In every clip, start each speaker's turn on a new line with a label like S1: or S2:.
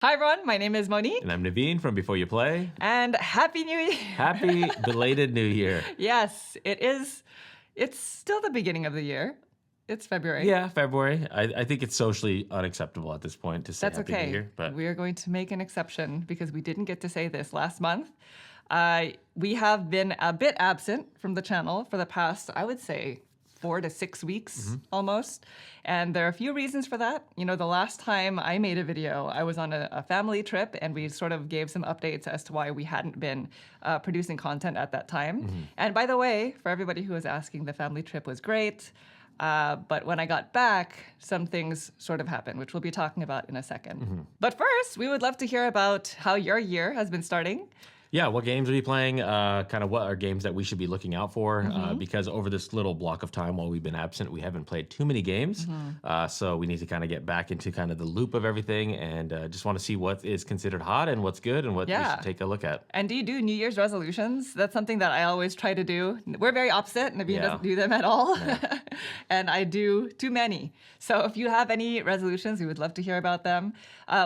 S1: Hi everyone, my name is Monique.
S2: And I'm Naveen from Before You Play.
S1: And Happy New Year!
S2: Happy belated New Year.
S1: Yes, it is. It's still the beginning of the year. It's February.
S2: Yeah, February. I think it's socially unacceptable at this point to say
S1: That's
S2: Happy
S1: okay.
S2: New Year. But
S1: we're going to make an exception because we didn't get to say this last month. We have been a bit absent from the channel for the past, I would say, 4 to 6 weeks almost. And there are a few reasons for that. You know, the last time I made a video, I was on a family trip and we sort of gave some updates as to why we hadn't been producing content at that time. And by the way, for everybody who was asking, the family trip was great. But when I got back, some things sort of happened, which we'll be talking about in a second. But first, we would love to hear about how your year has been starting.
S2: yeah, what games are we playing? Kind of what are games that we should be looking out for? Because over this little block of time while we've been absent, we haven't played too many games. So we need to kind of get back into kind of the loop of everything and just want to see what is considered hot and what's good and what we should take a look at.
S1: And do you do New Year's resolutions? That's something that I always try to do. We're very opposite. Naveen doesn't do them at all. And I do too many. So if you have any resolutions, we would love to hear about them.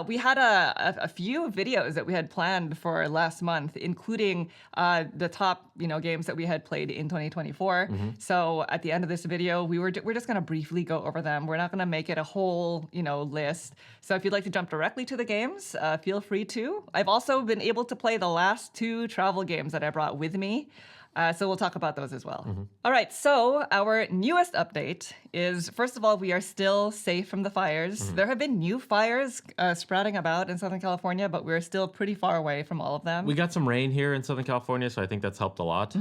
S1: We had a few videos that we had planned for last month, including the top games that we had played in 2024. So at the end of this video, we're just going to briefly go over them. We're not going to make it a whole list. So if you'd like to jump directly to the games, feel free to. I've also been able to play the last 2 travel games that I brought with me. So we'll talk about those as well. All right, so our newest update is, first of all, we are still safe from the fires. There have been new fires sprouting about in Southern California, but we're still pretty far away from all of them.
S2: We got some rain here in Southern California, so I think that's helped a lot,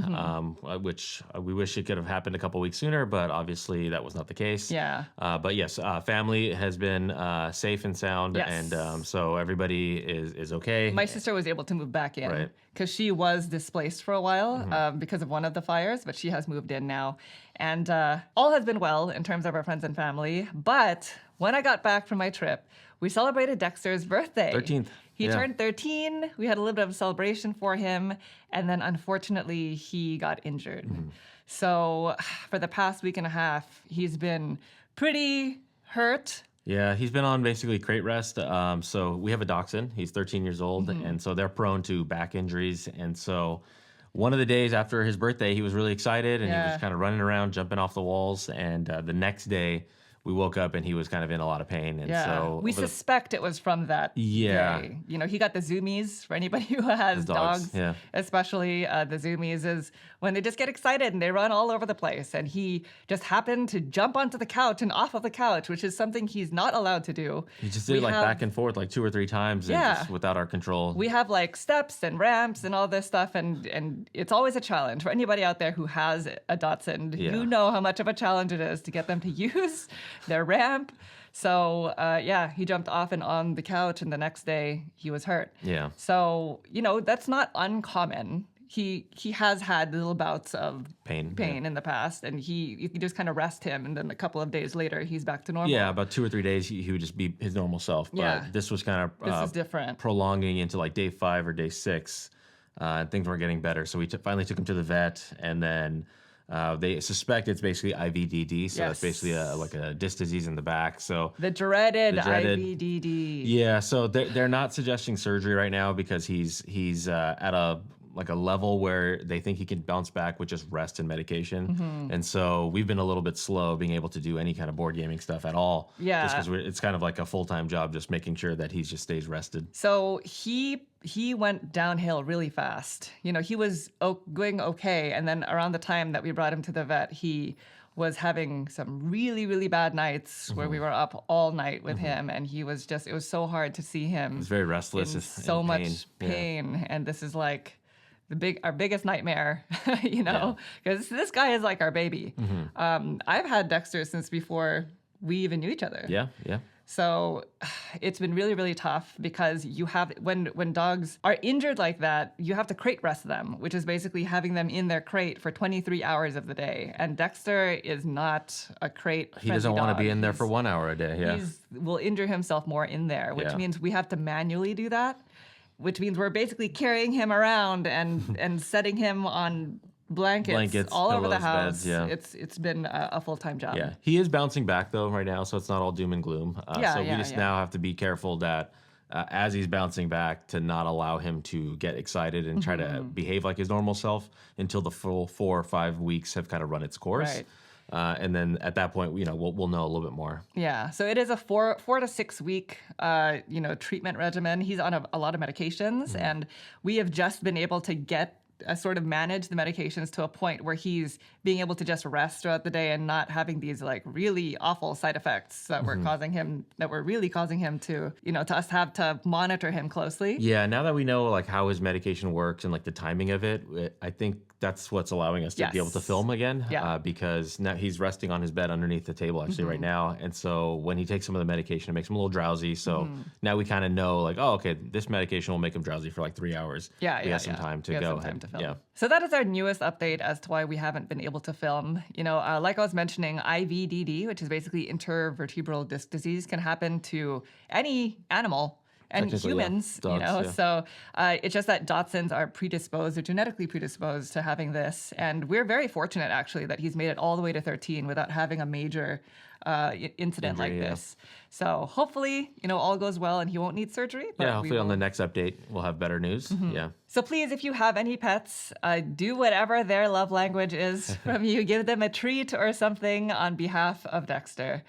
S2: which we wish it could have happened a couple weeks sooner, but obviously that was not the case.
S1: Yeah.
S2: But yes, family has been safe and sound,
S1: Yes.
S2: and so everybody is okay.
S1: My sister was able to move back in
S2: Right.
S1: because she was displaced for a while because of one of the fires, but she has moved in now. And all has been well in terms of our friends and family. But when I got back from my trip, we celebrated Dexter's birthday.
S2: 13th.
S1: He turned 13. We had a little bit of a celebration for him. And then unfortunately, he got injured. So for the past week and a half, he's been pretty hurt.
S2: Yeah, he's been on basically crate rest. So we have a dachshund. He's 13 years old, and so they're prone to back injuries. And so one of the days after his birthday, he was really excited, and he was kind of running around, jumping off the walls. And the next day, we woke up, and he was kind of in a lot of pain. And so
S1: we suspect it was from that day. He got the zoomies. For anybody who has dogs, especially the zoomies, is when they just get excited and they run all over the place. And he just happened to jump onto the couch and off of the couch, which is something he's not allowed to do.
S2: He just did back and forth 2 or 3 times and just without our control.
S1: We have steps and ramps and all this stuff, and it's always a challenge for anybody out there who has a dachshund. You know how much of a challenge it is to get them to use their ramp. So he jumped off and on the couch, and the next day he was hurt.
S2: Yeah.
S1: So that's not uncommon. He has had little bouts of pain in the past, and you can just kind of rest him, and then a couple of days later he's back to normal.
S2: Yeah, about 2 or 3 days he would just be his normal self. But this was kind of
S1: this is different,
S2: prolonging into day 5 or day 6, and things weren't getting better. So we finally took him to the vet, and then they suspect it's basically IVDD, so that's basically a disc disease in the back. So
S1: the dreaded IVDD.
S2: Yeah, so they're not suggesting surgery right now because he's at a level where they think he can bounce back with just rest and medication. And so we've been a little bit slow being able to do any kind of board gaming stuff at all.
S1: Yeah.
S2: Just because it's kind of like a full-time job, just making sure that he just stays rested.
S1: So he went downhill really fast. He was going okay. And then around the time that we brought him to the vet, he was having some really, really bad nights where we were up all night with him. And it was so hard to see him.
S2: He was very restless.
S1: In so much pain. Yeah. And this is our biggest nightmare, because this guy is like our baby. I've had Dexter since before we even knew each other.
S2: Yeah.
S1: So it's been really, really tough because when dogs are injured like that, you have to crate rest them, which is basically having them in their crate for 23 hours of the day. And Dexter is not a crate.
S2: He doesn't want to be in there for 1 hour a day. Yeah.
S1: He will injure himself more in there, which means we have to manually do that. Which means we're basically carrying him around and setting him on blankets all over the house.
S2: Beds, yeah.
S1: It's been a full-time job.
S2: Yeah, he is bouncing back though right now, so it's not all doom and gloom. So we just now have to be careful that as he's bouncing back to not allow him to get excited and try to behave like his normal self until the full 4 or 5 weeks have kind of run its course.
S1: Right.
S2: And then at that point, we'll know a little bit more.
S1: Yeah. So it is a 4 to 6 week, treatment regimen. He's on a lot of medications, and we have just been able to get sort of manage the medications to a point where he's being able to just rest throughout the day and not having these like really awful side effects that were really causing him to, to us have to monitor him closely.
S2: Yeah. Now that we know like how his medication works and like the timing of it, I think that's what's allowing us to be able to film again.
S1: Yeah.
S2: Because now he's resting on his bed underneath the table actually right now. And so when he takes some of the medication, it makes him a little drowsy. So now we kind of know like, oh, okay, this medication will make him drowsy for like 3 hours. We have some time to go ahead.
S1: Yeah. So that is our newest update as to why we haven't been able to film. Like I was mentioning, IVDD, which is basically intervertebral disc disease, can happen to any animal and humans,
S2: Dogs,
S1: So it's just that Dachshunds are predisposed or genetically predisposed to having this. And we're very fortunate, actually, that he's made it all the way to 13 without having a major incident like this. So hopefully, all goes well and he won't need surgery. But
S2: hopefully on the next update, we'll have better news. Yeah.
S1: So please, if you have any pets, do whatever their love language is from you. Give them a treat or something on behalf of Dexter.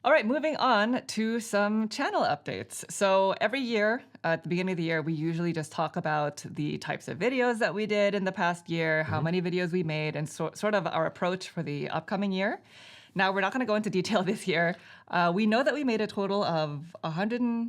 S1: All right, moving on to some channel updates. So every year, at the beginning of the year, we usually just talk about the types of videos that we did in the past year, how many videos we made, and sort of our approach for the upcoming year. Now, we're not going to go into detail this year. We know that we made a total of
S2: I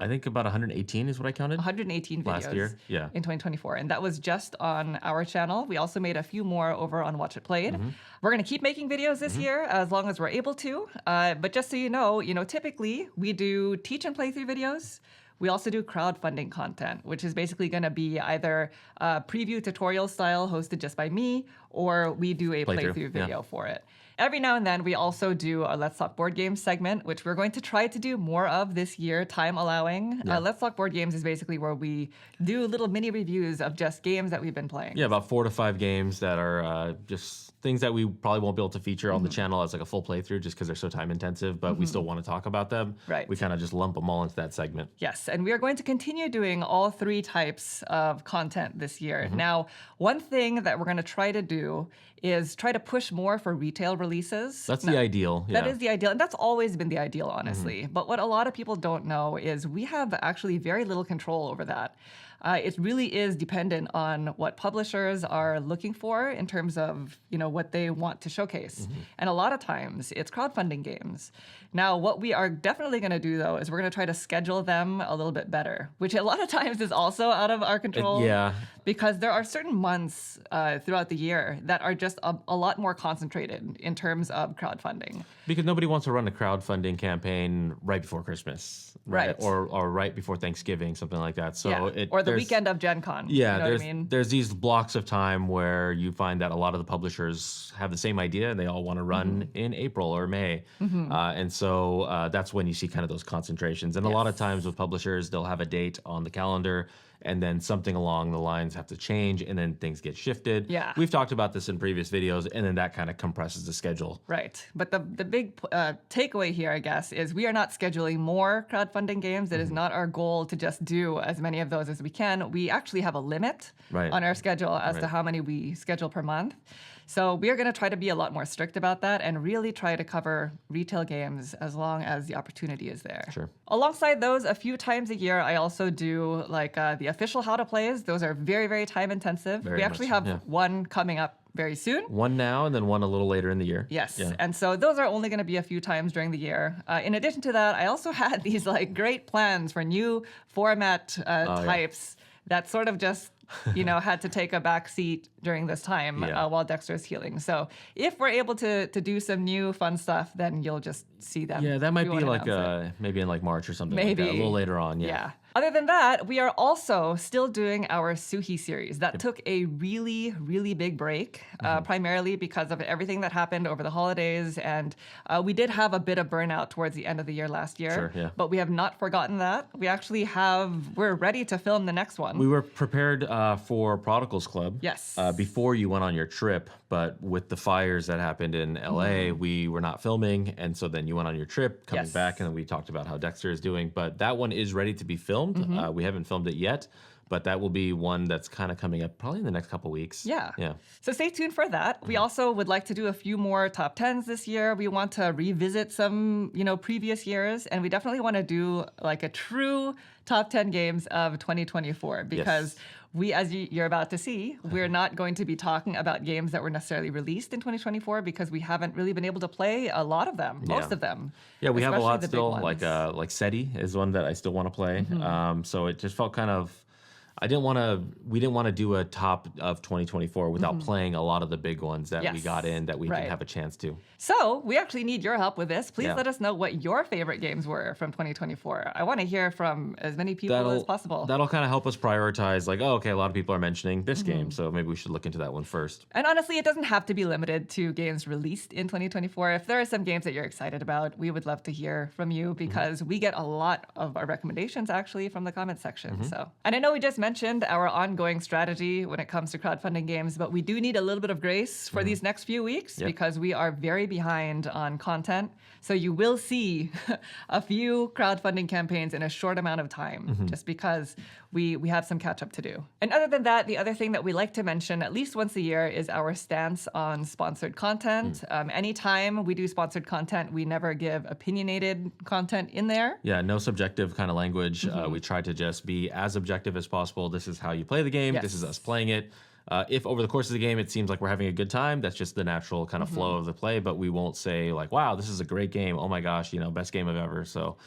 S2: think about 118 is what I counted.
S1: 118 videos
S2: last year,
S1: in 2024. And that was just on our channel. We also made a few more over on Watch It Played. We're going to keep making videos this year as long as we're able to. But just so you know, typically we do teach and playthrough videos. We also do crowdfunding content, which is basically going to be either preview tutorial style hosted just by me, or we do a playthrough video for it. Every now and then, we also do a Let's Talk Board Games segment, which we're going to try to do more of this year, time allowing. Let's Talk Board Games is basically where we do little mini reviews of just games that we've been playing.
S2: Yeah, about 4 to 5 games that are just things that we probably won't be able to feature on the channel as like a full playthrough just because they're so time intensive, but we still want to talk about them.
S1: Right.
S2: We kind of just lump them all into that segment.
S1: Yes, and we are going to continue doing all 3 types of content this year. Now, one thing that we're going to try to do is try to push more for retail releases.
S2: That's the ideal.
S1: That is the ideal. And that's always been the ideal, honestly. But what a lot of people don't know is we have actually very little control over that. It really is dependent on what publishers are looking for in terms of, what they want to showcase. And a lot of times it's crowdfunding games. Now, what we are definitely going to do, though, is we're going to try to schedule them a little bit better, which a lot of times is also out of our control. Because there are certain months throughout the year that are just a lot more concentrated in terms of crowdfunding.
S2: Because nobody wants to run a crowdfunding campaign right before Christmas.
S1: Right.
S2: Or right before Thanksgiving, something like that. So
S1: or the weekend of Gen Con.
S2: Yeah,
S1: what I mean?
S2: There's these blocks of time where you find that a lot of the publishers have the same idea and they all want to run in April or May. And so that's when you see kind of those concentrations. And a lot of times with publishers, they'll have a date on the calendar and then something along the lines have to change and then things get shifted.
S1: Yeah.
S2: We've talked about this in previous videos and then that kind of compresses the schedule.
S1: Right. But the big takeaway here, I guess, is we are not scheduling more crowdfunding games. It is not our goal to just do as many of those as we can. We actually have a limit on our schedule as to how many we schedule per month. So we are going to try to be a lot more strict about that and really try to cover retail games as long as the opportunity is there.
S2: Sure.
S1: Alongside those, a few times a year, I also do like the official How to Plays. Those are very, very time intensive. We actually have one coming up very soon.
S2: One now and then one a little later in the year.
S1: Yes. And so those are only going to be a few times during the year. In addition to that, I also had these like great plans for new format types that sort of just had to take a back seat during this time while Dexter's healing. So if we're able to do some new fun stuff, then you'll just see them.
S2: Yeah, that might be like maybe in like March or something like that, a little later on. Yeah.
S1: Other than that, we are also still doing our Suhi series. That took a really, really big break, primarily because of everything that happened over the holidays. And we did have a bit of burnout towards the end of the year last year.
S2: Sure,
S1: but we have not forgotten that. We actually we're ready to film the next one.
S2: We were prepared for Prodigals Club.
S1: Yes.
S2: Before you went on your trip, but with the fires that happened in LA, we were not filming. And so then you went on your trip, coming back, and then we talked about how Dexter is doing. But that one is ready to be filmed. filmed. We haven't filmed it yet, but that will be one that's kind of coming up probably in the next couple weeks.
S1: Yeah.
S2: Yeah.
S1: So stay tuned for that. We also would like to do a few more top 10s this year. We want to revisit some, previous years, and we definitely want to do like a true top 10 games of 2024 because we, as you're about to see, we're not going to be talking about games that were necessarily released in 2024 because we haven't really been able to play a lot of them, most of them.
S2: Yeah, we have a lot
S1: the
S2: still.
S1: big ones.
S2: Like SETI is one that I still want to play. So it just felt kind of. We didn't want to do a top of 2024 without playing a lot of the big ones that we got in that we didn't have a chance to.
S1: So we actually need your help with this. Please let us know what your favorite games were from 2024. I want to hear from as many people as possible.
S2: That'll kind of help us prioritize like, a lot of people are mentioning this game, so maybe we should look into that one first.
S1: And honestly, it doesn't have to be limited to games released in 2024. If there are some games that you're excited about, we would love to hear from you because we get a lot of our recommendations actually from the comment section. And I know we just mentioned our ongoing strategy when it comes to crowdfunding games, but we do need a little bit of grace for these next few weeks because we are very behind on content. So you will see a few crowdfunding campaigns in a short amount of time just because we have some catch up to do. And other than that, the other thing that we like to mention at least once a year is our stance on sponsored content. Anytime we do sponsored content, we never give opinionated content in there.
S2: Yeah, no subjective kind of language. We try to just be as objective as possible. This is how you play the game. This is us playing it. If over the course of the game it seems like we're having a good time, that's just the natural kind of flow of the play, but we won't say like, wow, this is a great game. Oh my gosh, best game of ever. So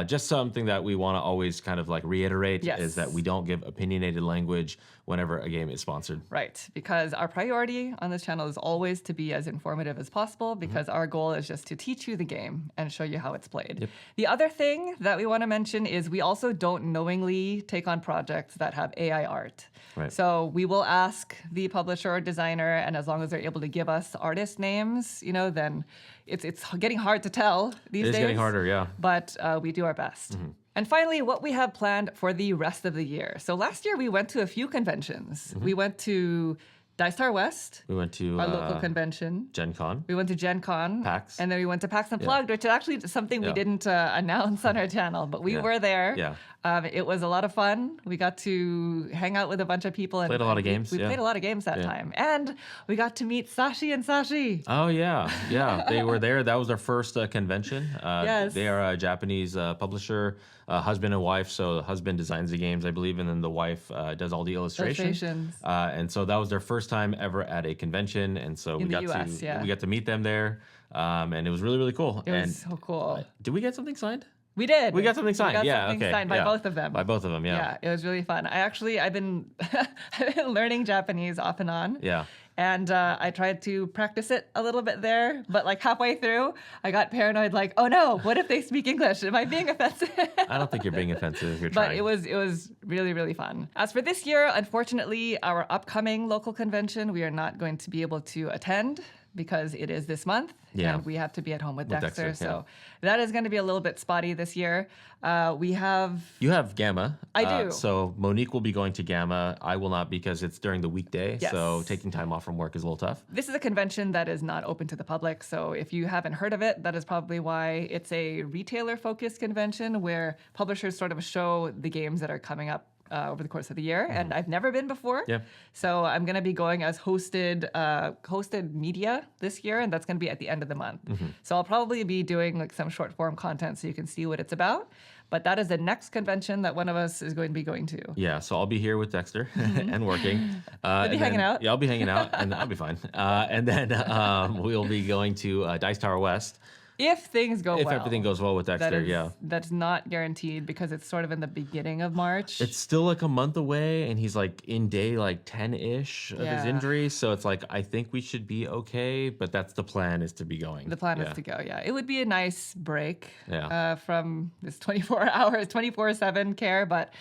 S2: just something that we want to always kind of like reiterate is that we don't give opinionated language whenever a game is sponsored.
S1: Right, because our priority on this channel is always to be as informative as possible because our goal is just to teach you the game and show you how it's played. The other thing that we want to mention is we also don't knowingly take on projects that have AI art. So we will ask the publisher or designer, and as long as they're able to give us artist names, then it's getting hard to tell these days.
S2: It is getting harder, yeah.
S1: But we do our best. And finally, what we have planned for the rest of the year. So last year we went to a few conventions. We went to Dystar West.
S2: We went to
S1: our local convention.
S2: Gen Con.
S1: We went to Gen Con.
S2: PAX.
S1: And then we went to PAX Unplugged, which is actually something we didn't announce on our channel, but we were there. It was a lot of fun. We got to hang out with a bunch of people. And
S2: played a lot of games.
S1: We played a lot of games that time. And we got to meet Sashi and Sashi.
S2: Oh, yeah. Yeah, they were there. That was their first convention.
S1: Yes.
S2: They are a Japanese publisher, husband and wife. So the husband designs the games, I believe, and then the wife does all the illustrations. And so that was their first time ever at a convention. And so we got to meet them there. And it was really, really cool.
S1: It was so cool.
S2: Did we get something signed?
S1: We did.
S2: We got something signed.
S1: We got something signed by both of them.
S2: By both of them, yeah.
S1: Yeah, it was really fun. I've been learning Japanese off and on.
S2: Yeah.
S1: And I tried to practice it a little bit there, but like halfway through, I got paranoid. Like, oh no, what if they speak English? Am I being offensive?
S2: I don't think you're being offensive. You're trying.
S1: But it was really, really fun. As for this year, unfortunately, our upcoming local convention, we are not going to be able to attend because it is this month and we have to be at home with Dexter. So that is going to be a little bit spotty this year. You have
S2: Gamma.
S1: I do.
S2: So Monique will be going to Gamma. I will not because it's during the weekday.
S1: Yes.
S2: So taking time off from work is a little tough.
S1: This is a convention that is not open to the public. So if you haven't heard of it, that is probably why. It's a retailer-focused convention where publishers sort of show the games that are coming up over the course of the year, and I've never been before. So I'm going to be going as hosted media this year, and that's going to be at the end of the month. So I'll probably be doing like some short form content so you can see what it's about. But that is the next convention that one of us is going to be going to.
S2: Yeah, so I'll be here with Dexter and working.
S1: You'll be hanging out?
S2: Yeah, I'll be hanging out, and I'll be fine. And then we'll be going to Dice Tower West.
S1: If things go well.
S2: If everything goes well with Dexter,
S1: That's not guaranteed because it's sort of in the beginning of March.
S2: It's still like a month away, and he's like in day like 10-ish of his injury. So it's like, I think we should be okay, but that's the plan, is to be going.
S1: The plan is to go, It would be a nice break from this 24/7 care, but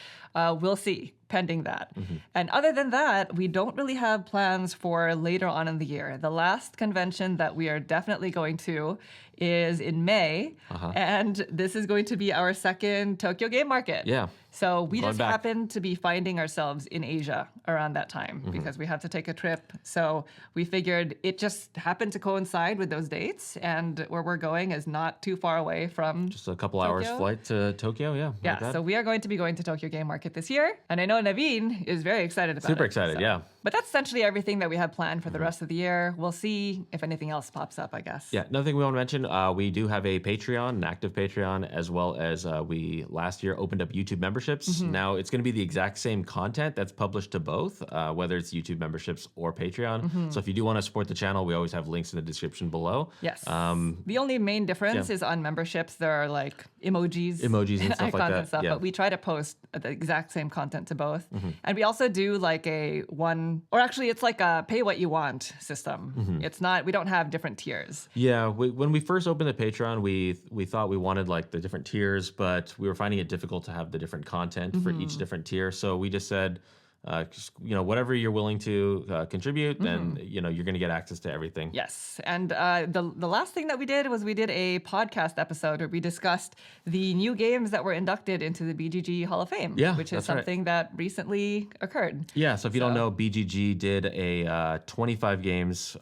S1: we'll see. Pending that. And other than that, we don't really have plans for later on in the year. The last convention that we are definitely going to is in May, and this is going to be our second Tokyo Game Market.
S2: Yeah.
S1: So we
S2: Going
S1: just
S2: back.
S1: happened to be finding ourselves in Asia around that time because we had to take a trip. So we figured it just happened to coincide with those dates, and where we're going is not too far away from
S2: Just a couple hours
S1: Tokyo.
S2: flight to Tokyo. Yeah.
S1: Yeah,
S2: not bad.
S1: so we are going to be going to Tokyo Game Market this year, and I know Naveen is very excited about it.
S2: Super excited,
S1: so.
S2: yeah.
S1: But that's essentially everything that we have planned for the rest of the year. We'll see if anything else pops up, I guess.
S2: Yeah, another thing we want to mention, we do have a Patreon, an active Patreon, as well as we last year opened up YouTube memberships. Now it's going to be the exact same content that's published to both, whether it's YouTube memberships or Patreon. So if you do want to support the channel, we always have links in the description below.
S1: Yes. The only main difference is on memberships. There are like emojis
S2: and stuff
S1: icons
S2: like that.
S1: and stuff,
S2: Yeah.
S1: but we try to post the exact same content to both. And we also do like it's like a pay what you want system. It's not, we don't have different tiers.
S2: Yeah, when we first opened the Patreon, we thought we wanted like the different tiers, but we were finding it difficult to have the different content for each different tier. So we just said, whatever you're willing to contribute, then you're going to get access to everything.
S1: Yes, and the last thing that we did was we did a podcast episode where we discussed the new games that were inducted into the BGG Hall of Fame,
S2: Yeah,
S1: which is
S2: that's right.
S1: something that recently occurred.
S2: Yeah, so if you don't know, BGG did a 25 games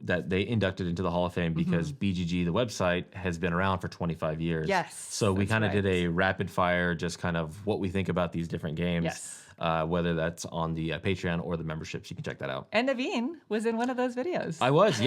S2: that they inducted into the Hall of Fame because BGG, the website, has been around for 25 years.
S1: Yes,
S2: So we
S1: that's
S2: kind of did
S1: right.
S2: a rapid fire, just kind of what we think about these different games.
S1: Yes.
S2: Whether that's on the Patreon or the memberships, you can check that out.
S1: And Naveen was in one of those videos.
S2: I was.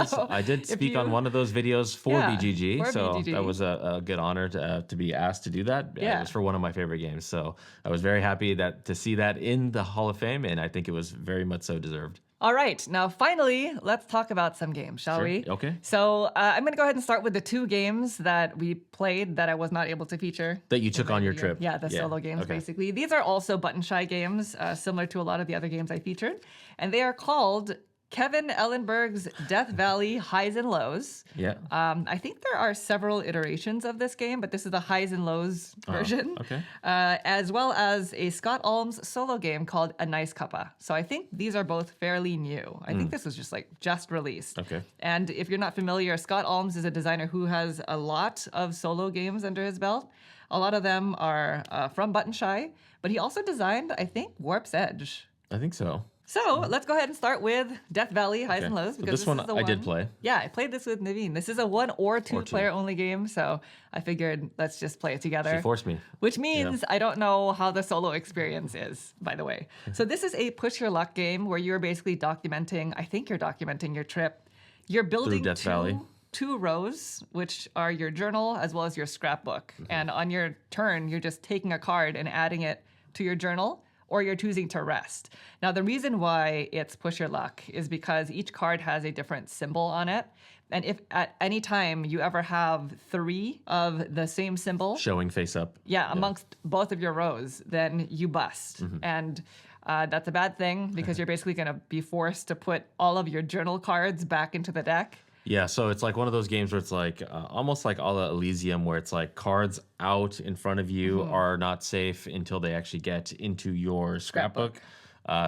S1: So,
S2: I did
S1: if
S2: speak on
S1: you-
S2: one of those videos for
S1: Yeah,
S2: BGG.
S1: for
S2: So
S1: BGG.
S2: that was a good honor to be asked to do that.
S1: Yeah.
S2: It was for one of my favorite games. So I was very happy to see that in the Hall of Fame, and I think it was very much so deserved.
S1: All right, now finally, let's talk about some games, shall
S2: Sure.
S1: we?
S2: Okay.
S1: So I'm going to go ahead and start with the two games that we played that I was not able to feature.
S2: That you took on your
S1: Yeah,
S2: trip.
S1: Yeah, the solo games,
S2: okay.
S1: basically. These are also button shy games, similar to a lot of the other games I featured. And they are called Kevin Ellenberg's Death Valley Highs and Lows.
S2: Yeah.
S1: I think there are several iterations of this game, but this is the highs and lows version.
S2: okay.
S1: As well as a Scott Alms solo game called A Nice Cuppa. So I think these are both fairly new. I think this was just released.
S2: Okay.
S1: And if you're not familiar, Scott Alms is a designer who has a lot of solo games under his belt. A lot of them are from Button Shy, but he also designed, I think, Warp's Edge.
S2: I think so.
S1: So let's go ahead and start with Death Valley Highs and Lows.
S2: So
S1: Because
S2: this one
S1: is the
S2: I did play.
S1: Yeah, I played this with Naveen. This is a 1 or 2 player only game, so I figured let's just play it together.
S2: She forced me.
S1: Which means I don't know how the solo experience is, by the way. So this is a push your luck game where you're basically documenting, I think you're documenting your trip. You're building
S2: Death Valley.
S1: two rows, which are your journal as well as your scrapbook. And on your turn, you're just taking a card and adding it to your journal, or you're choosing to rest. Now, the reason why it's push your luck is because each card has a different symbol on it. And if at any time you ever have 3 of the same symbol,
S2: Showing face up.
S1: amongst both of your rows, then you bust. And that's a bad thing because you're basically going to be forced to put all of your journal cards back into the deck.
S2: Yeah, so it's like one of those games where it's like almost like a la Elysium, where it's like cards out in front of you are not safe until they actually get into your scrapbook.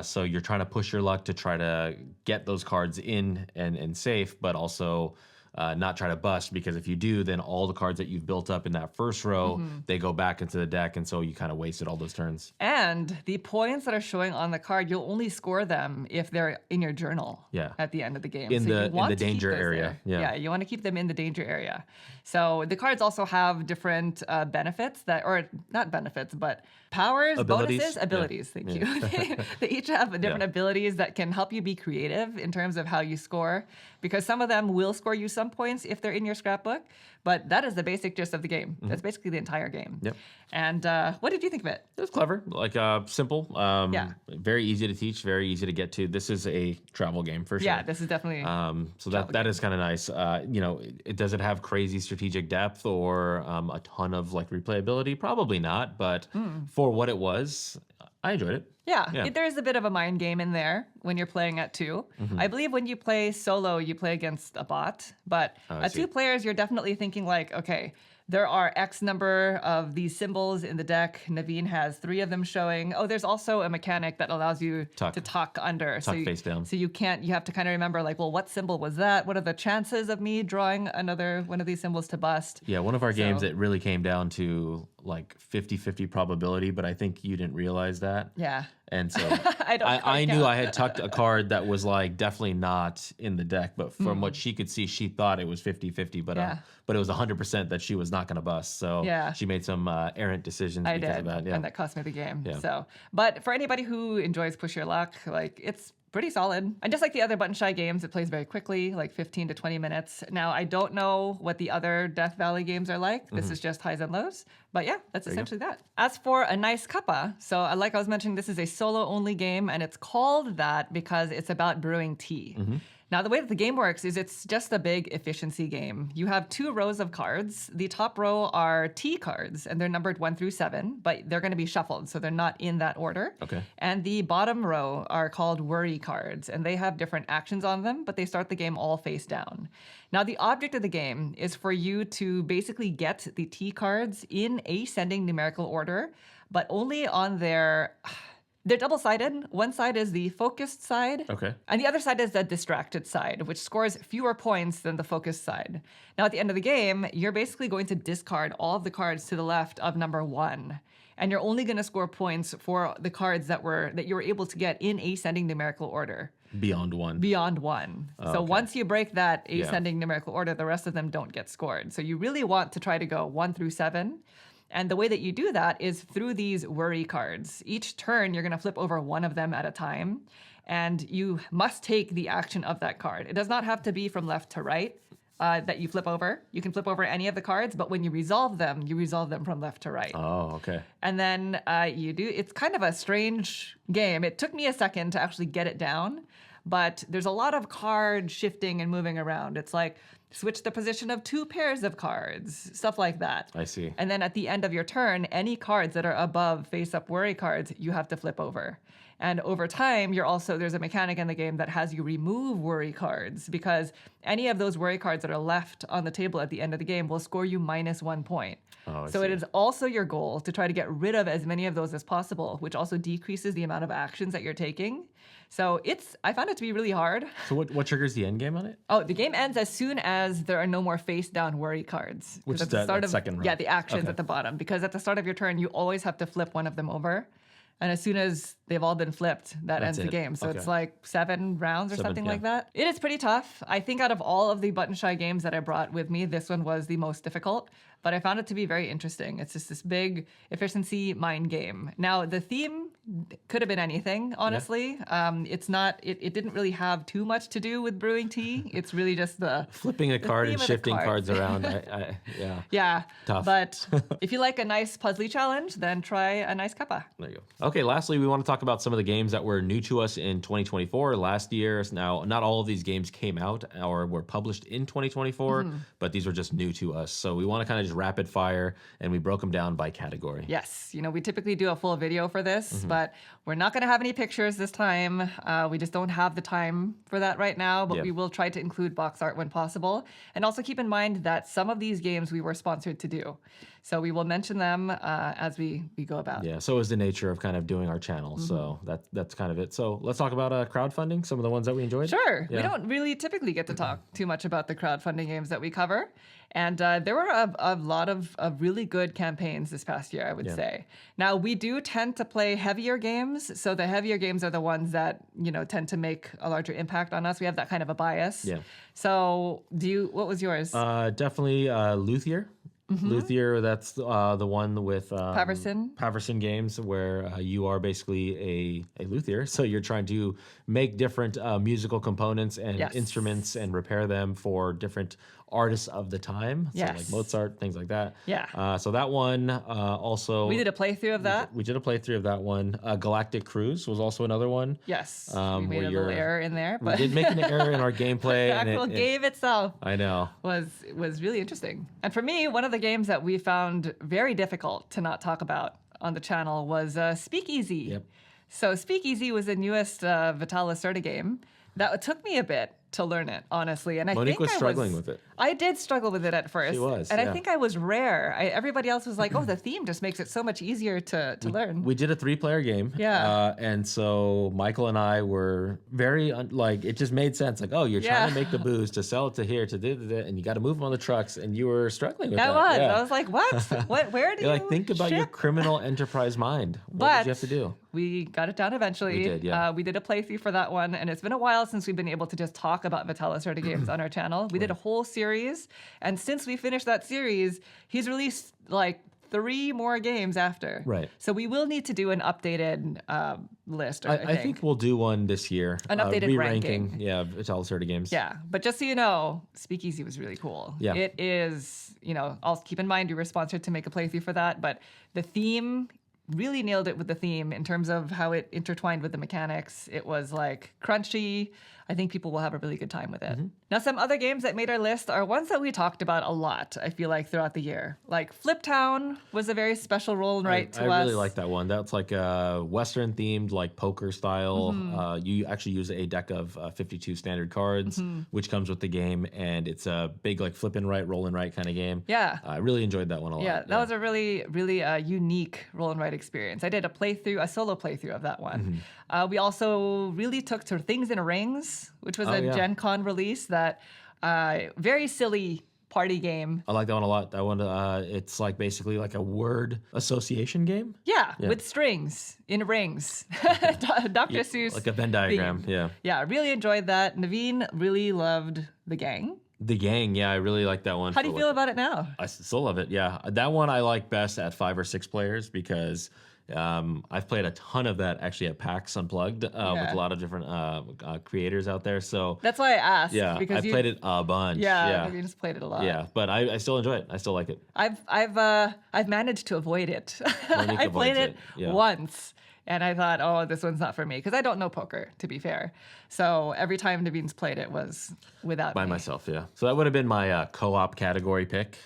S2: So you're trying to push your luck to try to get those cards in and safe, but also not try to bust, because if you do, then all the cards that you've built up in that first row, they go back into the deck, and so you kind of wasted all those turns.
S1: And the points that are showing on the card, you'll only score them if they're in your journal at the end of the game.
S2: In
S1: so
S2: the
S1: you want to keep
S2: danger
S1: those
S2: area.
S1: there.
S2: Yeah.
S1: You want to keep them in the danger area. So the cards also have different benefits or not benefits, but powers, bonuses, abilities. Thank you. They each have different abilities that can help you be creative in terms of how you score, because some of them will score you some points if they're in your scrapbook, but that is the basic gist of the game. That's basically the entire game.
S2: Yep.
S1: And what did you think of it?
S2: It was clever, like simple, very easy to teach, very easy to get to. This is a travel game for sure.
S1: Yeah, this is definitely.
S2: So that is kind of nice. Does it have crazy strategic depth or a ton of like replayability? Probably not, but for what it was, I enjoyed it.
S1: Yeah, there's a bit of a mind game in there when you're playing at 2. I believe when you play solo, you play against a bot, but at 2 players, you're definitely thinking like, okay, there are X number of these symbols in the deck. Naveen has 3 of them showing. Oh, there's also a mechanic that allows you to tuck under.
S2: Tuck face down.
S1: So you have to kind of remember like, well, what symbol was that? What are the chances of me drawing another one of these symbols to bust?
S2: Yeah, one of our games, it really came down to like 50-50 probability, but I think you didn't realize that.
S1: Yeah.
S2: And so
S1: I
S2: knew I had tucked a card that was like definitely not in the deck, but from what she could see, she thought it was 50-50, but it was 100% that she was not going to bust. So she made some errant decisions because of that. Yeah.
S1: And that cost me the game. Yeah. So, but for anybody who enjoys Push Your Luck, like it's pretty solid. And just like the other Button Shy games, it plays very quickly, like 15 to 20 minutes. Now, I don't know what the other Death Valley games are like. This is just highs and lows. But yeah, that's essentially that. As for a Nice Cuppa, so like I was mentioning, this is a solo-only game, and it's called that because it's about brewing tea. Now, the way that the game works is it's just a big efficiency game. You have 2 rows of cards. The top row are tea cards, and they're numbered 1 through 7, but they're going to be shuffled, so they're not in that order.
S2: Okay.
S1: And the bottom row are called worry cards, and they have different actions on them, but they start the game all face down. Now, the object of the game is for you to basically get the tea cards in ascending numerical order, but only on their... They're double-sided. One side is the focused side.
S2: Okay.
S1: And the other side is the distracted side, which scores fewer points than the focused side. Now, at the end of the game, you're basically going to discard all of the cards to the left of number 1. And you're only going to score points for the cards that you were able to get in ascending numerical order.
S2: Beyond 1.
S1: Beyond 1.
S2: Oh,
S1: so
S2: okay.
S1: once you break that ascending numerical order, the rest of them don't get scored. So you really want to try to go 1 through 7. And the way that you do that is through these worry cards. Each turn, you're going to flip over one of them at a time, and you must take the action of that card. It does not have to be from left to right that you flip over. You can flip over any of the cards, but when you resolve them from left to right.
S2: Oh, okay.
S1: And then it's kind of a strange game. It took me a second to actually get it down, but there's a lot of card shifting and moving around. It's like, switch the position of 2 pairs of cards, stuff like that.
S2: I see.
S1: And then at the end of your turn, any cards that are above face-up worry cards, you have to flip over. And over time, there's a mechanic in the game that has you remove worry cards, because any of those worry cards that are left on the table at the end of the game will score you -1 point.
S2: Oh, I
S1: so
S2: see.
S1: it is also your goal to try to get rid of as many of those as possible, which also decreases the amount of actions that you're taking. So I found it to be really hard.
S2: So what triggers the end game on it?
S1: Oh, the game ends as soon as there are no more face-down worry cards.
S2: Which is
S1: at the start
S2: that
S1: of
S2: second row.
S1: Yeah, the actions at the bottom. Because at the start of your turn, you always have to flip one of them over. And as soon as they've all been flipped, that ends the game. So it's like 7 rounds or something like that. It is pretty tough. I think out of all of the Button Shy games that I brought with me, this one was the most difficult. But I found it to be very interesting. It's just this big efficiency mind game. Now, the theme could have been anything, honestly. It didn't really have too much to do with brewing tea. It's really just
S2: flipping a card and shifting cards around.
S1: Yeah.
S2: Tough.
S1: But if you like a nice puzzly challenge, then try a Nice Cuppa.
S2: There you go. Okay, lastly, we want to talk about some of the games that were new to us in 2024 last year. Now, not all of these games came out or were published in 2024, but these were just new to us. So we want to kind of just rapid fire, and we broke them down by category.
S1: Yes. We typically do a full video for this, but we're not going to have any pictures this time. We just don't have the time for that right now, but we will try to include box art when possible. And also keep in mind that some of these games we were sponsored to do. So we will mention them as we go about.
S2: Yeah, so is the nature of kind of doing our channel. So that's kind of it. So let's talk about crowdfunding, some of the ones that we enjoyed.
S1: Sure. Yeah. We don't really typically get to talk too much about the crowdfunding games that we cover. And there were a lot of really good campaigns this past year, I would say. Now, we do tend to play heavier games. So the heavier games are the ones that, tend to make a larger impact on us. We have that kind of a bias.
S2: Yeah.
S1: So what was yours?
S2: Definitely Luthier. Luthier, that's the one with Paverson Games, where you are basically a luthier. So you're trying to make different musical components and instruments and repair them for different artists of the time. So like Mozart, things like that.
S1: Yeah.
S2: So that one also...
S1: We did a playthrough of that.
S2: We did a playthrough of that one. Galactic Cruise was also another one.
S1: Yes. We made a little error in there. But
S2: we did make an error in our gameplay.
S1: The actual game itself
S2: I know.
S1: was really interesting. And for me, one of the games that we found very difficult to not talk about on the channel was Speakeasy.
S2: Yep.
S1: So Speakeasy was the newest Vital Lacerda game. That took me a bit. to learn it, honestly. And I
S2: Monique
S1: think
S2: was struggling with it.
S1: I did struggle with it at first.
S2: She was,
S1: and
S2: yeah.
S1: I think I was rare. Everybody else was like, oh, the theme just makes it so much easier to learn.
S2: We did a 3-player game.
S1: Yeah.
S2: And so Michael and I were very, like, it just made sense. Like, oh, you're trying to make the booze to sell it to here, to and you got to move them on the trucks. And you were struggling with that.
S1: I was like, what? Where do you
S2: like, think about your criminal enterprise mind. What did you have to do?
S1: We got it done eventually.
S2: We did, yeah.
S1: We did a playthrough for that one, and it's been a while since we've been able to just talk about Vitello Starter games on our channel. We did a whole series, and since we finished that series, he's released like 3 more games after.
S2: Right.
S1: So we will need to do an updated list.
S2: I think we'll do one this year.
S1: An updated ranking.
S2: Yeah, Vitello Starter games.
S1: Yeah, but just so you know, Speakeasy was really cool.
S2: Yeah.
S1: It is, I'll keep in mind you were sponsored to make a playthrough for that, but the theme really nailed it with the theme in terms of how it intertwined with the mechanics. It was like crunchy. I think people will have a really good time with it. Now, some other games that made our list are ones that we talked about a lot, I feel like, throughout the year. Like Flip Town was a very special roll and write to us.
S2: I really like that one. That's like a Western-themed, like poker style. You actually use a deck of 52 standard cards, which comes with the game, and it's a big like flip and write, roll and write kind of game.
S1: Yeah.
S2: I really enjoyed that one a lot.
S1: Yeah, that was a really, really unique roll and write experience. I did a solo playthrough of that one. We also really took to Things in Rings, which was a Gen Con release that very silly party game.
S2: I like that one a lot. That one, it's like basically like a word association game.
S1: Yeah, with strings in rings. Dr. Seuss.
S2: Like a Venn diagram,
S1: theme. Yeah, I really enjoyed that. Naveen really loved The Gang.
S2: The Gang, yeah, I really like that one.
S1: How do you feel about it now?
S2: I still love it, yeah. That one I like best at 5 or 6 players because I've played a ton of that actually at PAX Unplugged with a lot of different creators out there. So
S1: that's why I asked.
S2: Yeah,
S1: because
S2: I played it a bunch.
S1: Yeah, you just played it a lot.
S2: Yeah, but I still enjoy it. I still like it.
S1: I've managed to avoid it. I played it once. And I thought, oh, this one's not for me because I don't know poker, to be fair. So every time Naveen's played it was without
S2: by
S1: me.
S2: myself, yeah. So that would have been my co-op category pick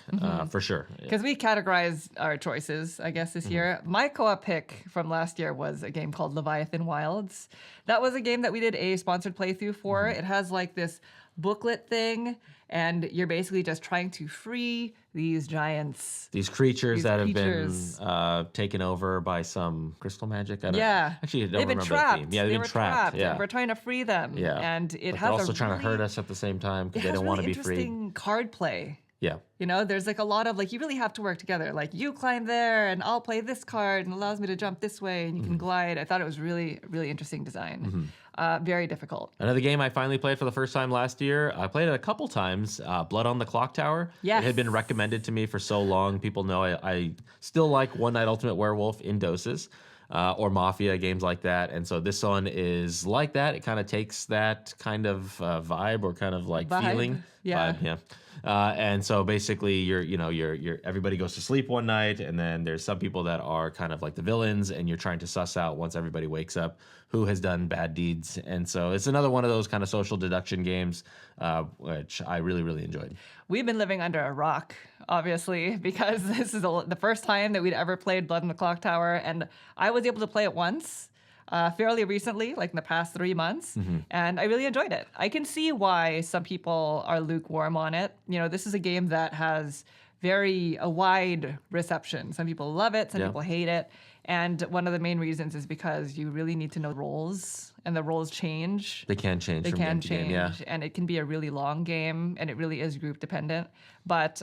S2: for sure.
S1: Because we categorized our choices, I guess, this year. My co-op pick from last year was a game called Leviathan Wilds. That was a game that we did a sponsored playthrough for. It has like this booklet thing, and you're basically just trying to free these giants.
S2: These creatures that have been taken over by some crystal magic. I don't actually don't
S1: they've been
S2: remember
S1: trapped.
S2: the theme. Yeah, they've been trapped. Yeah.
S1: And we're trying to free them.
S2: Yeah.
S1: And it
S2: but
S1: has
S2: they're also
S1: a
S2: trying
S1: really,
S2: to hurt us at the same time because they don't want to be free.
S1: interesting card play.
S2: Yeah.
S1: There's like a lot of like, you really have to work together. Like you climb there and I'll play this card and allows me to jump this way and you can glide. I thought it was really, really interesting design. Very difficult.
S2: Another game I finally played for the first time last year. I played it a couple times. Blood on the Clock Tower.
S1: Yes.
S2: It had been recommended to me for so long. People know I still like One Night Ultimate Werewolf in doses. Or Mafia, games like that. And so this one is like that. It kind of takes that kind of vibe or kind of like feeling.
S1: Yeah.
S2: Vibe, yeah. And so basically you're everybody goes to sleep one night and then there's some people that are kind of like the villains and you're trying to suss out once everybody wakes up who has done bad deeds. And so it's another one of those kind of social deduction games, which I really, really enjoyed.
S1: We've been living under a rock, obviously, because this is the first time that we'd ever played Blood on the Clock Tower. And I was able to play it once, fairly recently, like in the past 3 months. And I really enjoyed it. I can see why some people are lukewarm on it. This is a game that has a wide reception. Some people love it, some people hate it. And one of the main reasons is because you really need to know roles, and the roles change.
S2: They can change from game to game, yeah.
S1: And it can be a really long game, and it really is group dependent. But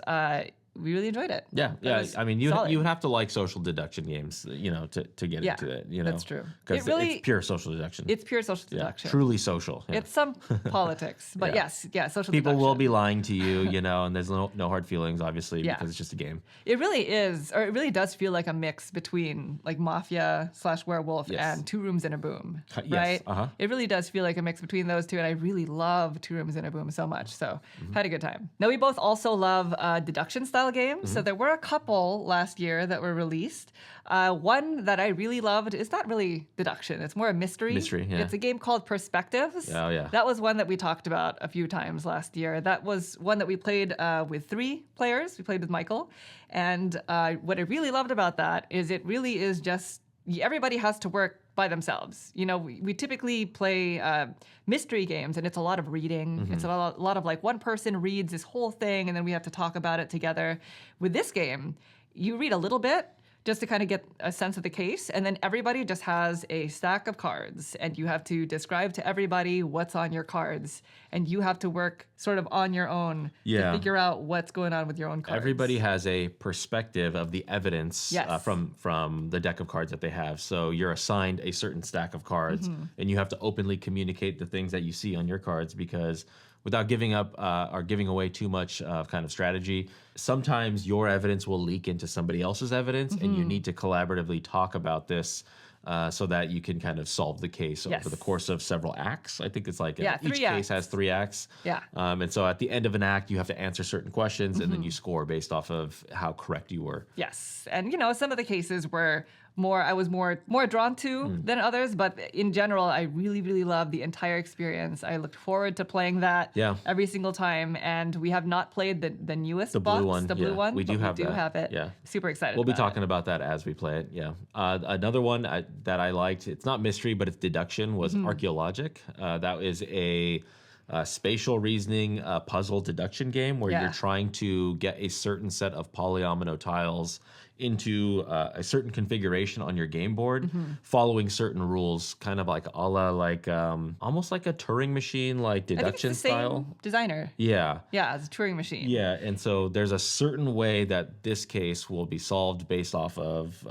S1: we really enjoyed it.
S2: Yeah. I mean, you would have to like social deduction games, to get into it.
S1: That's true.
S2: Because it's pure social deduction.
S1: It's pure social deduction.
S2: Truly social. Yeah.
S1: It's some politics, but social deduction.
S2: People will be lying to you, and there's no hard feelings, obviously, because it's just a game.
S1: It really is, or it really does feel like a mix between like Mafia / Werewolf and Two Rooms in a Boom, right? It really does feel like a mix between those two, and I really love Two Rooms in a Boom so much, so had a good time. Now, we both also love deduction style games, so there were a couple last year that were released. One that I really loved is not really deduction, it's more a mystery. It's a game called Perspectives.
S2: Oh, yeah.
S1: That was one that we talked about a few times last year. That was one that we played with 3 players. We played with Michael. And what I really loved about that is it really is just everybody has to work by themselves. You know, we typically play mystery games, and it's a lot of reading. It's a lot of like one person reads this whole thing, and then we have to talk about it together. With this game, you read a little bit just to kind of get a sense of the case, and then everybody just has a stack of cards, and you have to describe to everybody what's on your cards, and you have to work sort of on your own to figure out what's going on with your own cards.
S2: Everybody has a perspective of the evidence from the deck of cards that they have. So you're assigned a certain stack of cards, and you have to openly communicate the things that you see on your cards, because without giving up or giving away too much kind of strategy, sometimes your evidence will leak into somebody else's evidence, and you need to collaboratively talk about this so that you can kind of solve the case over the course of several acts. I think it's like each case has 3 acts.
S1: Yeah.
S2: And so at the end of an act, you have to answer certain questions, and then you score based off of how correct you were.
S1: Yes. And, you know, some of the cases were I was more drawn to than others, but in general, I really, really loved the entire experience. I looked forward to playing that every single time, and we have not played the newest box, the blue one.
S2: We do have
S1: it.
S2: Yeah.
S1: Super excited.
S2: We'll be talking about that as we play it. Yeah. Another one that I liked, it's not mystery, but it's deduction, was Archaeologic. That is a spatial reasoning puzzle deduction game where you're trying to get a certain set of polyomino tiles into a certain configuration on your game board, following certain rules, kind of like a la almost like a Turing machine, like deduction
S1: I think it's the
S2: style.
S1: Same designer.
S2: Yeah.
S1: Yeah, it's a Turing machine.
S2: Yeah, and so there's a certain way that this case will be solved based off of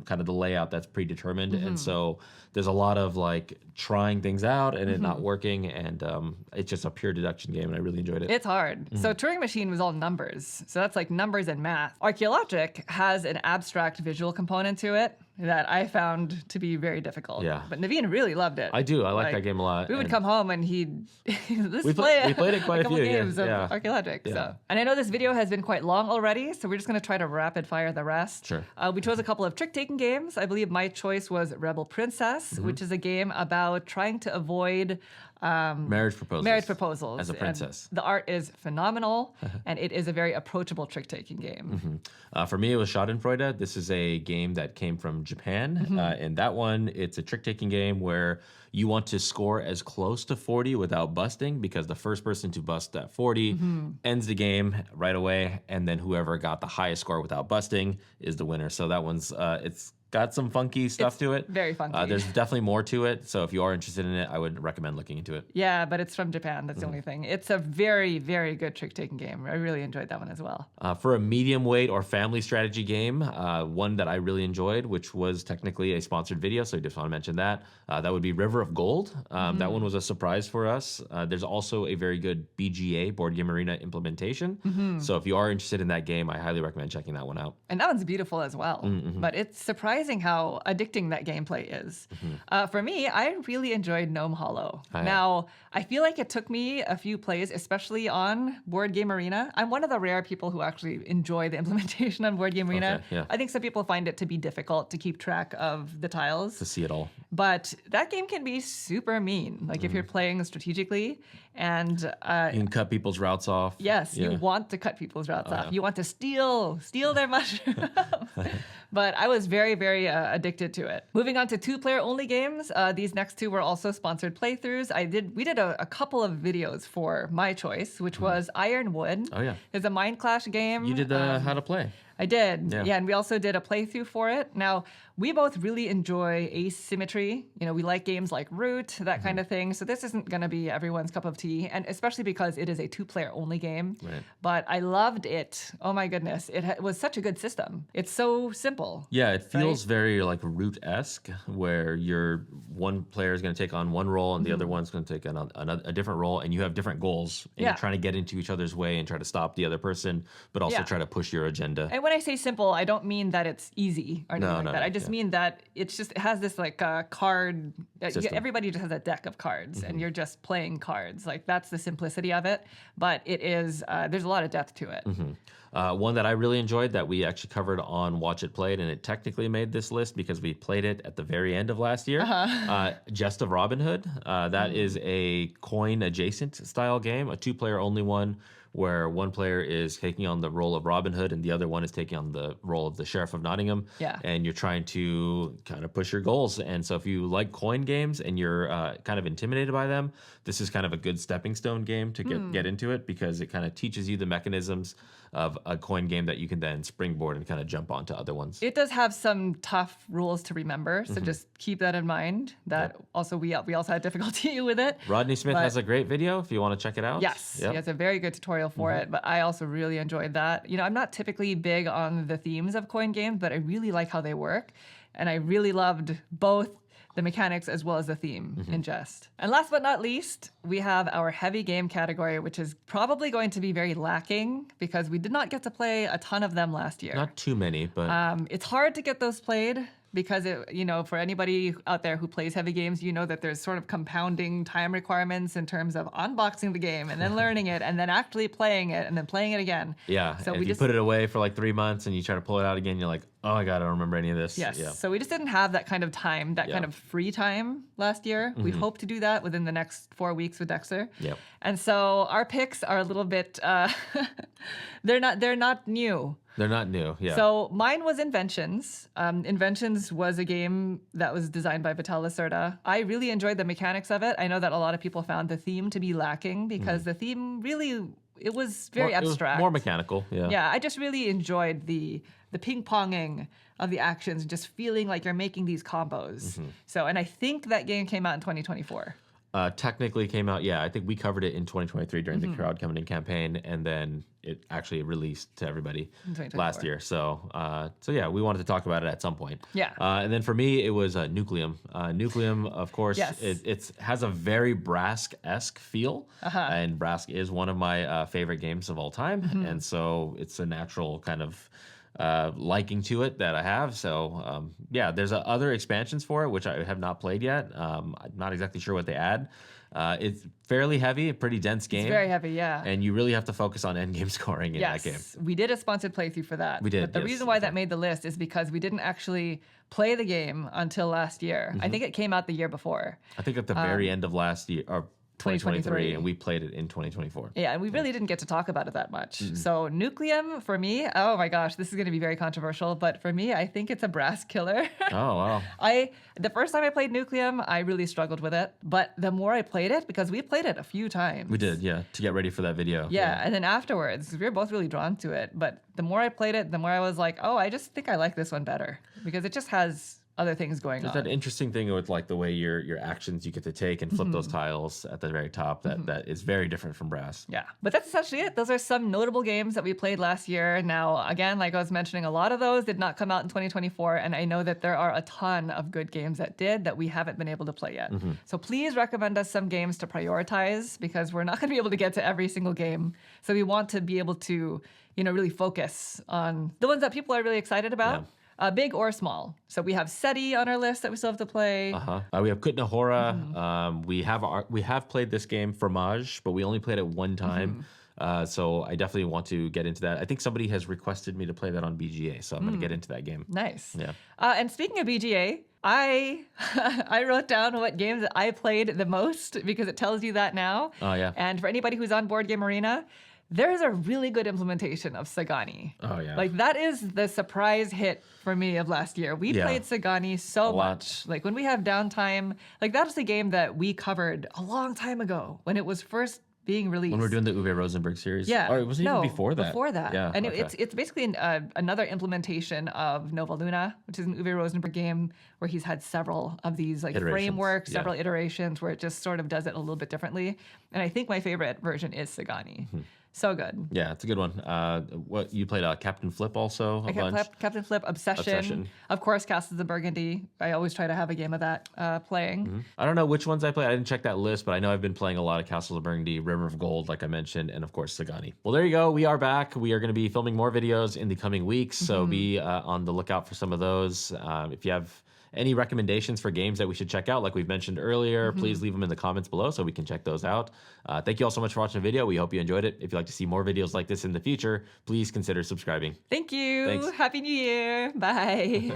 S2: kind of the layout that's predetermined, and so there's a lot of like trying things out and it not working, and it's just a pure deduction game, and I really enjoyed it.
S1: It's hard. So Turing machine was all numbers, so that's like numbers and math. Archaeologic has an abstract visual component to it that I found to be very difficult.
S2: Yeah.
S1: But Naveen really loved it.
S2: I do. I like that game a lot.
S1: We would come home and he'd
S2: we played it quite a few
S1: games of Archaeologic.
S2: Yeah.
S1: So. And I know this video has been quite long already, so we're just going to try to rapid fire the rest.
S2: Sure.
S1: We chose a couple of trick-taking games. I believe my choice was Rebel Princess, which is a game about trying to avoid
S2: marriage proposals as a princess.
S1: And the art is phenomenal, and it is a very approachable trick-taking game.
S2: For me, it was Schadenfreude. This is a game that came from Japan. And that one, it's a trick-taking game where you want to score as close to 40 without busting, because the first person to bust that 40 ends the game right away, and then whoever got the highest score without busting is the winner. So that one's it's got some funky stuff to it.
S1: Very funky.
S2: There's definitely more to it. So if you are interested in it, I would recommend looking into it.
S1: Yeah, but it's from Japan. That's the only thing. It's a very, very good trick-taking game. I really enjoyed that one as well.
S2: For a medium weight or family strategy game, one that I really enjoyed, which was technically a sponsored video, so I just want to mention that, that would be River of Gold. That one was a surprise for us. There's also a very good BGA, Board Game Arena implementation. So if you are interested in that game, I highly recommend checking that one out.
S1: And that one's beautiful as well. But it's surprising how addicting that gameplay is. For me, I really enjoyed Gnome Hollow. Now, I feel like it took me a few plays, especially on Board Game Arena. I'm one of the rare people who actually enjoy the implementation on Board Game Arena.
S2: Okay, yeah.
S1: I think some people find it to be difficult to keep track of the tiles.
S2: To see it all.
S1: But that game can be super mean. Like if you're playing strategically and
S2: you can cut people's routes off.
S1: Yes, you want to cut people's routes off.
S2: Yeah.
S1: You want to steal their mushroom. But I was very, very addicted to it. Moving on to 2-player only games. These next 2 were also sponsored playthroughs. We did a couple of videos for my choice, which was Ironwood.
S2: Oh yeah.
S1: It's a Mind Clash game.
S2: You did how to play.
S1: I did.
S2: Yeah,
S1: and we also did a playthrough for it. Now, we both really enjoy asymmetry. You know, we like games like Root, that kind of thing. So this isn't going to be everyone's cup of tea, and especially because it is a 2-player only game.
S2: Right.
S1: But I loved it. Oh my goodness. It was such a good system. It's so simple.
S2: Yeah, it feels very like Root-esque, where one player is going to take on one role and the other one's going to take on a different role, and you have different goals, and you're trying to get into each other's way and try to stop the other person, but also try to push your agenda.
S1: And when I say simple, I don't mean that it's easy or anything like that. I just mean that it has this like card. Everybody just has a deck of cards, and you're just playing cards. Like that's the simplicity of it. But it is there's a lot of depth to it.
S2: One that I really enjoyed that we actually covered on Watch It Played, and it technically made this list because we played it at the very end of last year. Jest of Robin Hood. That is a coin adjacent style game, a 2-player only one, where one player is taking on the role of Robin Hood and the other one is taking on the role of the Sheriff of Nottingham.
S1: Yeah.
S2: And you're trying to kind of push your goals. And so if you like coin games and you're kind of intimidated by them, this is kind of a good stepping stone game to get into it, because it kind of teaches you the mechanisms of a coin game that you can then springboard and kind of jump onto other ones.
S1: It does have some tough rules to remember, so just keep that in mind. That also we also had difficulty with it.
S2: Rodney Smith has a great video if you want to check it out.
S1: Yes, he has a very good tutorial for it, but I also really enjoyed that. You know, I'm not typically big on the themes of coin games, but I really like how they work, and I really loved both the mechanics as well as the theme in Jest. And last but not least, we have our heavy game category, which is probably going to be very lacking because we did not get to play a ton of them last year.
S2: Not too many, but
S1: It's hard to get those played because, for anybody out there who plays heavy games, you know that there's sort of compounding time requirements in terms of unboxing the game and then learning it and then actually playing it and then playing it again.
S2: Yeah,
S1: so
S2: if you put it away for like 3 months and you try to pull it out again, you're like, oh my God, I don't remember any of this.
S1: Yes,
S2: Yeah.
S1: so we just didn't have that kind of time, that kind of free time last year. We hope to do that within the next 4 weeks with Dexter.
S2: Yep.
S1: And so our picks are a little bit, they're not new.
S2: They're not new, yeah.
S1: So mine was Inventions. Inventions was a game that was designed by Vital Lacerda. I really enjoyed the mechanics of it. I know that a lot of people found the theme to be lacking because the theme really, it was very abstract.
S2: More mechanical, yeah.
S1: Yeah, I just really enjoyed the ping-ponging of the actions, just feeling like you're making these combos. So, and I think that game came out in 2024.
S2: Technically came out, I think we covered it in 2023 during the crowdfunding campaign, and then it actually released to everybody last year. So yeah, we wanted to talk about it at some point.
S1: Yeah.
S2: And then for me, it was Nucleum. Nucleum, of course,
S1: Yes.
S2: it has a very Brask-esque feel, and Brask is one of my favorite games of all time, and so it's a natural kind of liking to it that I have. So there's other expansions for it, which I have not played yet. I'm not exactly sure what they add. It's fairly heavy, a pretty dense game.
S1: It's very heavy, yeah.
S2: And you really have to focus on endgame scoring in that game.
S1: We did a sponsored playthrough for that.
S2: We did,
S1: But the reason why that made the list is because we didn't actually play the game until last year. I think it came out the year before.
S2: I think at the very end of last year, or 2023, and we played it in 2024.
S1: Yeah, and we really didn't get to talk about it that much. So Nucleum, for me, oh my gosh, this is going to be very controversial, but for me, I think it's a Brask killer.
S2: Oh, wow.
S1: The first time I played Nucleum, I really struggled with it, but the more I played it, because we played it a few times.
S2: We did, yeah, to get ready for that video.
S1: Yeah, and then afterwards, we were both really drawn to it, but the more I played it, the more I was like, oh, I just think I like this one better, because it just has other things going on.
S2: There's that interesting thing with like the way your actions you get to take and flip those tiles at the very top that is very different from Brass.
S1: Yeah, but that's essentially it. Those are some notable games that we played last year. Now, again, like I was mentioning, a lot of those did not come out in 2024, and I know that there are a ton of good games that did that we haven't been able to play yet. So please recommend us some games to prioritize, because we're not going to be able to get to every single game. So we want to be able to, really focus on the ones that people are really excited about.
S2: Yeah.
S1: Big or small. So we have SETI on our list that we still have to play.
S2: We have Kutna Hora. We have played this game, Fromage, but we only played it one time. So I definitely want to get into that. I think somebody has requested me to play that on BGA, so I'm going to get into that game.
S1: Nice.
S2: Yeah.
S1: And speaking of BGA, I wrote down what games that I played the most, because it tells you that now.
S2: Oh, yeah.
S1: And for anybody who's on Board Game Arena, there's a really good implementation of Sagani.
S2: Oh, yeah.
S1: Like, that is the surprise hit for me of last year. We played Sagani so much. Like, when we have downtime, like, that is a game that we covered a long time ago when it was first being released.
S2: When we're doing the Uwe Rosenberg series?
S1: Yeah.
S2: Or it was even before that.
S1: Before that.
S2: Yeah.
S1: And it's basically another implementation of Nova Luna, which is an Uwe Rosenberg game where he's had several of these like frameworks, several iterations where it just sort of does it a little bit differently. And I think my favorite version is Sagani. So good.
S2: Yeah, it's a good one. What you played Captain Flip also a bunch.
S1: Captain Flip, Obsession. Of course, Castles of Burgundy. I always try to have a game of that playing.
S2: I don't know which ones I played. I didn't check that list, but I know I've been playing a lot of Castles of Burgundy, River of Gold, like I mentioned, and of course Sagani. Well, there you go. We are back. We are going to be filming more videos in the coming weeks, so be on the lookout for some of those. If you have any recommendations for games that we should check out, like we've mentioned earlier, please leave them in the comments below so we can check those out. Thank you all so much for watching the video. We hope you enjoyed it. If you'd like to see more videos like this in the future, please consider subscribing.
S1: Thank you.
S2: Thanks.
S1: Happy New Year. Bye.